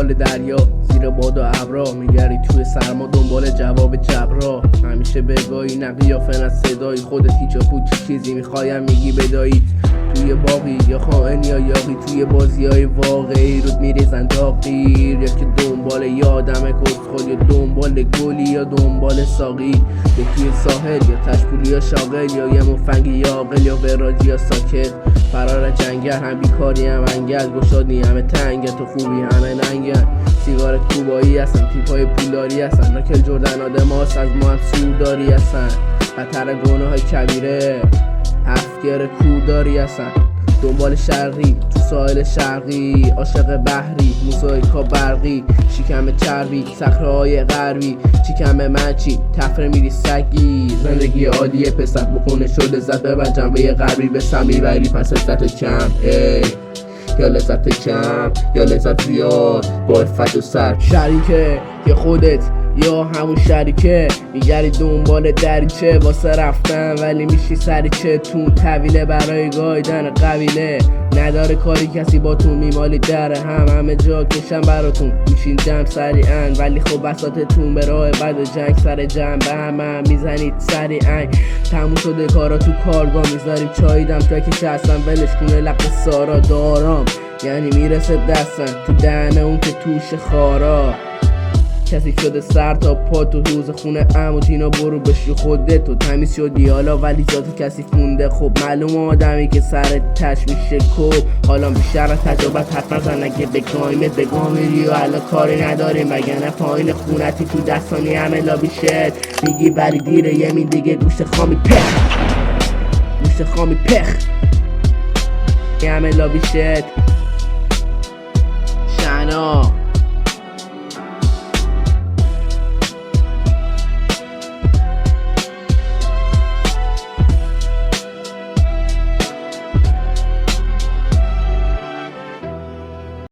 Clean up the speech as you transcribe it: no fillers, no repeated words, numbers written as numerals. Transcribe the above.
دنبال دریا زیر باد و ابرا، میگردی توی سرما دنبال جواب جبرا. همیشه بگاهی نه قیافه نه صدایی، خودت هیچ پوچ چیزی میخوایم میگی بدایید. توی باقی یا خائن یا یاقی، توی بازی‌های واقعی رود میریزن داغیر. یا که دنبال یه آدم کسخل، یا دنبال گلی یا دنبال ساقی. یا توی ساحل یا تشپولی یا شاغل، یا یه مفنگی یا عاقل یا وراجی یا ساکت. فرار جنگل هم بیکاری هم انگل، گشادی همه تنگه تو خوبی همه ننگل. سیگار کوبایی هستن، تیپای پولداری هستن، ناکل جردن آدم هاست از ما هم سورداری هستن. خطر گناه های کبیره هفتگر کورداری هستن. دنبال شرقی تو ساحل شرقی، عاشق بحری موسیقا برقی. شکم چربی صخره‌های غربی، چیکم من چی تفره میری سگی. زندگی عادیه پسر بخونه شد لذت ببر، جنبه غربی به سم میبری پس لذت کم. یا لذت کم یا لذت زیاد با افت و سر. شریکه یا خودت یا همون شریکه، میگردی دنبال دریچه واسه رفتن، ولی میشی سریچه تون طویله برای گایدن قبیله. نداره کاری کسی با تون، میمالی در همه جا کشم براتون. میشین جمع سریعن ولی خب بساطتون به راه بد و جنگ سر جمع به همه میزنید سریعن. تموم شده کارا تو کارگاه، میذاریم چاییدم تا که هستن ولش کنه لق سارا دارام. یعنی میرسه دستن تو دهنه اون که توش خارا. کسی شده سر تا پا تو روز خونه عمو دینا، برو بشی خودت تو تمیز شدی حالا ولی ذات کسی فونده. خب معلوم آدمی که سر تش میشه کب، حالا بیشتر از تجربت حرف نزن. اگه بگاهیمت بگاه میری و حالا کاری نداریم، وگرنه پایین خونتی تو دستانی همه لابی شد. میگی ولی دیره یه می دیگه گوشت خامی پخ، گوشت خامی پخ همه لابی شد. شنا